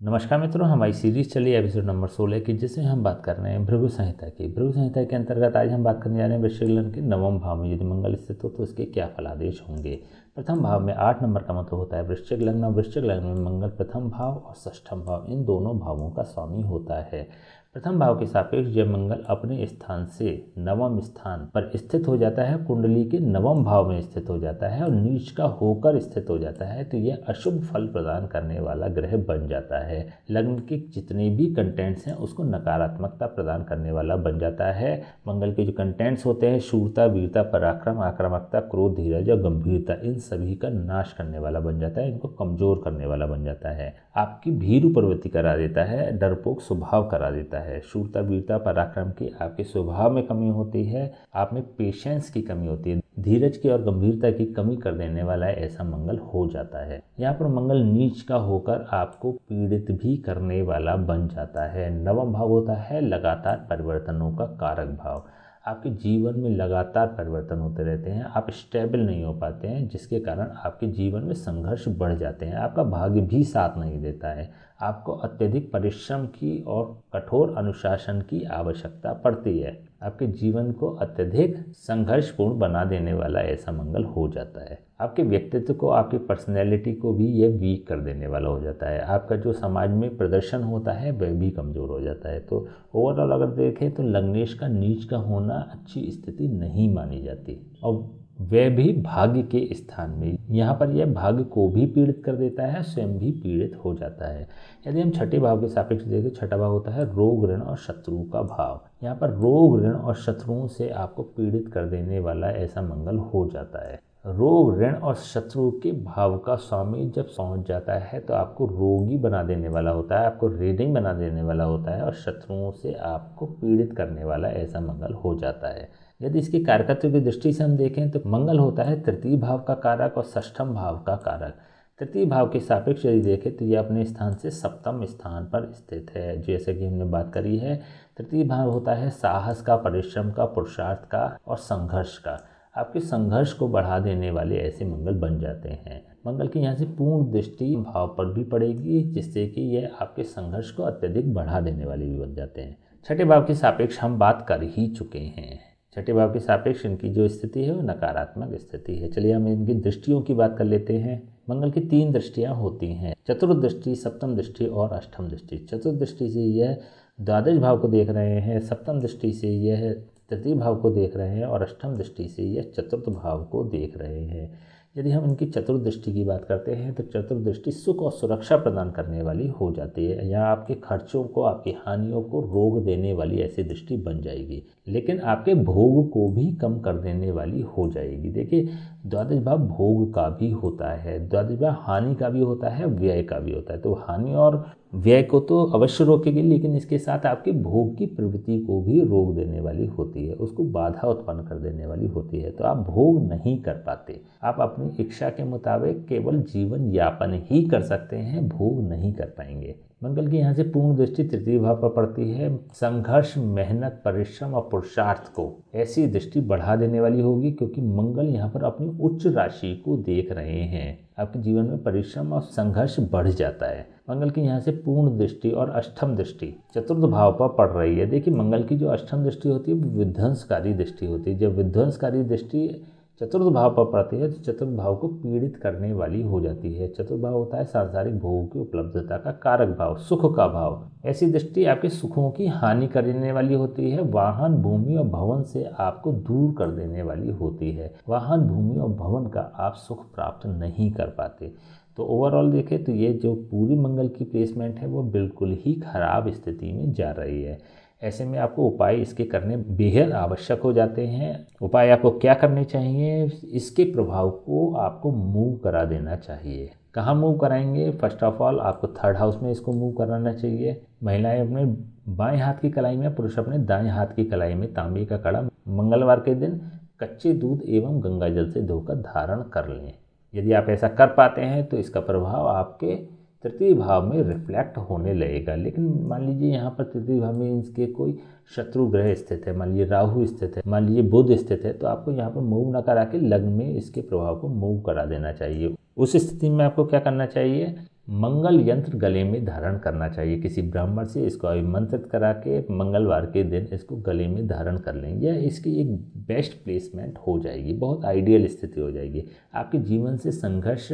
नमस्कार मित्रों, हमारी सीरीज चली एपिसोड नंबर 16 की, जिसमें हम बात कर रहे हैं भृगु संहिता की। भृगु संहिता के अंतर्गत आज हम बात करने जा रहे हैं वृश्चिक लग्न के नवम भाव में यदि मंगल स्थित हो तो उसके क्या फलादेश होंगे। प्रथम भाव में 8 नंबर का मतलब होता है वृश्चिक लग्न। वृश्चिक लग्न में मंगल प्रथम भाव और षष्ठम भाव इन दोनों भावों का स्वामी होता है। प्रथम भाव के सापेक्ष जब मंगल अपने स्थान से नवम स्थान पर स्थित हो जाता है, कुंडली के नवम भाव में स्थित हो जाता है और नीच का होकर स्थित हो जाता है, तो यह अशुभ फल प्रदान करने वाला ग्रह बन जाता है। लग्न के जितने भी कंटेंट्स हैं उसको नकारात्मकता प्रदान करने वाला बन जाता है। मंगल के जो कंटेंट्स होते हैं शूरता, वीरता, पराक्रम, आक्रामकता, क्रोध, धीरज और गंभीरता, इन सभी का नाश करने वाला बन जाता है, इनको कमजोर करने वाला बन जाता है। आपकी भीरु प्रवृत्ति करा देता है, डरपोक स्वभाव करा देता है। शूरता, वीरता, पराक्रम की आपके स्वभाव में कमी होती है, आप में पेशेंस की कमी होती है, धीरज की और गंभीरता की कमी कर देने वाला है, ऐसा मंगल हो जाता है। यहाँ पर मंगल नीच का होकर आपको पीड़ित भी करने वाला बन जाता है। नवम भाव होता है लगातार परिवर्तनों का कारक भाव। आपके जीवन में लगातार परिवर्तन होते रहते हैं, आप स्टेबल नहीं हो पाते हैं, जिसके कारण आपके जीवन में संघर्ष बढ़ जाते हैं। आपका भाग्य भी साथ नहीं देता है, आपको अत्यधिक परिश्रम की और कठोर अनुशासन की आवश्यकता पड़ती है। आपके जीवन को अत्यधिक संघर्षपूर्ण बना देने वाला ऐसा मंगल हो जाता है। आपके व्यक्तित्व को, आपकी पर्सनैलिटी को भी यह वीक कर देने वाला हो जाता है। आपका जो समाज में प्रदर्शन होता है वह भी कमज़ोर हो जाता है। तो ओवरऑल अगर देखें तो लग्नेश का नीच का होना अच्छी स्थिति नहीं मानी जाती, और वह भी भाग्य के स्थान में। यहाँ पर यह भाग्य को भी पीड़ित कर देता है, स्वयं भी पीड़ित हो जाता है। यदि हम छठे भाव के सापेक्ष देखें, छठा भाव होता है रोग, ऋण और शत्रु का भाव। यहाँ पर रोग, ऋण और शत्रुओं से आपको पीड़ित कर देने वाला ऐसा मंगल हो जाता है। रोग, ऋण और शत्रु के भाव का स्वामी जब पहुंच जाता है तो आपको रोगी बना देने वाला होता है, आपको रीडिंग बना देने वाला होता है और शत्रुओं से आपको पीड़ित करने वाला ऐसा मंगल हो जाता है। यदि इसके कारकत्व की दृष्टि से हम देखें तो मंगल होता है तृतीय भाव का कारक और षष्ठम भाव का कारक। तृतीय भाव के सापेक्ष यदि देखें तो यह अपने स्थान से सप्तम स्थान पर स्थित है। जैसे कि हमने बात करी है, तृतीय भाव होता है साहस का, परिश्रम का, पुरुषार्थ का और संघर्ष का। आपके संघर्ष को बढ़ा देने वाले ऐसे मंगल बन जाते हैं। मंगल की यहाँ से पूर्ण दृष्टि भाव पर भी पड़ेगी, जिससे कि यह आपके संघर्ष को अत्यधिक बढ़ा देने वाले भी बन जाते हैं। छठे भाव के सापेक्ष हम बात कर ही चुके हैं। छठे भाव के सापेक्ष इनकी जो स्थिति है वो नकारात्मक स्थिति है। चलिए हम इनकी दृष्टियों की बात कर लेते हैं। मंगल की 3 दृष्टियां होती हैं, चतुर्थ दृष्टि, सप्तम दृष्टि और अष्टम दृष्टि। चतुर्थ दृष्टि से यह द्वादश भाव को देख रहे हैं, सप्तम दृष्टि से यह तृतीय भाव को देख रहे हैं और अष्टम दृष्टि से यह चतुर्थ भाव को देख रहे हैं। यदि हम इनकी चतुर्थ दृष्टि की बात करते हैं तो चतुर्थ दृष्टि सुख और सुरक्षा प्रदान करने वाली हो जाती है। यहाँ आपके खर्चों को, आपकी हानियों को रोक देने वाली ऐसी दृष्टि बन जाएगी, लेकिन आपके भोग को भी कम कर देने वाली हो जाएगी। देखिए, द्वादश भाव भोग का भी होता है, द्वादश भाव हानि का भी होता है, व्यय का भी होता है। तो हानि और व्यय को तो अवश्य रोकेगी, लेकिन इसके साथ आपके भोग की प्रवृत्ति को भी रोक देने वाली होती है, उसको बाधा उत्पन्न कर देने वाली होती है। तो आप भोग नहीं कर पाते, आप अपनी इच्छा के मुताबिक केवल जीवन यापन ही कर सकते हैं, भोग नहीं कर पाएंगे। मंगल की यहाँ से पूर्ण दृष्टि तृतीय भाव पर पड़ती है। संघर्ष, मेहनत, परिश्रम और पुरुषार्थ को ऐसी दृष्टि बढ़ा देने वाली होगी, क्योंकि मंगल यहाँ पर अपनी उच्च राशि को देख रहे हैं। आपके जीवन में परिश्रम और संघर्ष बढ़ जाता है। मंगल की यहाँ से पूर्ण दृष्टि और अष्टम दृष्टि चतुर्थ भाव पर पड़ रही है। देखिए, मंगल की जो अष्टम दृष्टि होती है वो विध्वंसकारी दृष्टि होती है। जब विध्वंसकारी दृष्टि चतुर्थ भाव पर पड़ती है तो चतुर्थ भाव को पीड़ित करने वाली हो जाती है। चतुर्थ भाव होता है सांसारिक भोगों की उपलब्धता का कारक भाव, सुख का भाव। ऐसी दृष्टि आपके सुखों की हानि करने वाली होती है। वाहन, भूमि और भवन से आपको दूर कर देने वाली होती है। वाहन, भूमि और भवन का आप सुख प्राप्त नहीं कर पाते। तो ओवरऑल देखें तो ये जो पूरी मंगल की प्लेसमेंट है वो बिल्कुल ही खराब स्थिति में जा रही है। ऐसे में आपको उपाय इसके करने बेहद आवश्यक हो जाते हैं। उपाय आपको क्या करने चाहिए? इसके प्रभाव को आपको मूव करा देना चाहिए। कहाँ मूव कराएंगे? फर्स्ट ऑफ ऑल आपको थर्ड हाउस में इसको मूव कराना चाहिए। महिलाएं अपने बाएं हाथ की कलाई में, पुरुष अपने दाएं हाथ की कलाई में तांबे का कड़ा मंगलवार के दिन कच्चे दूध एवं गंगा जल से धोकर धारण कर लें। यदि आप ऐसा कर पाते हैं तो इसका प्रभाव आपके तृतीय भाव में रिफ्लेक्ट होने लगेगा। लेकिन मान लीजिए यहाँ पर तृतीय भाव में इसके कोई शत्रु ग्रह स्थित है, मान लीजिए राहु स्थित है, मान लीजिए बुध स्थित है, तो आपको यहाँ पर मूव न करा के लग्न में इसके प्रभाव को मूव करा देना चाहिए। उस स्थिति में आपको क्या करना चाहिए? मंगल यंत्र गले में धारण करना चाहिए किसी ब्राह्मण से। इसको अभिमंत्रित करा के मंगलवार के दिन इसको गले में धारण कर लें, यह इसकी एक बेस्ट प्लेसमेंट हो जाएगी, बहुत आइडियल स्थिति हो जाएगी। आपके जीवन से संघर्ष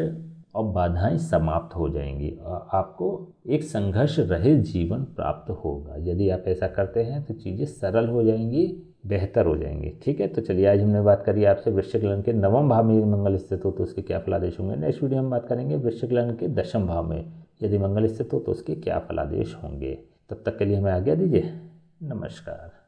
और बाधाएं समाप्त हो जाएंगी और आपको एक संघर्ष रहित जीवन प्राप्त होगा। यदि आप ऐसा करते हैं तो चीज़ें सरल हो जाएंगी, बेहतर हो जाएंगी। ठीक है, तो चलिए आज हमने बात करी आपसे वृश्चिक लग्न के नवम भाव में यदि मंगल स्थित हो तो उसके क्या फलादेश होंगे। नेक्स्ट वीडियो हम बात करेंगे वृश्चिक लग्न के दशम भाव में यदि मंगल स्थित हो तो उसके क्या फलादेश होंगे। तब तक के लिए हमें आज्ञा दीजिए, नमस्कार।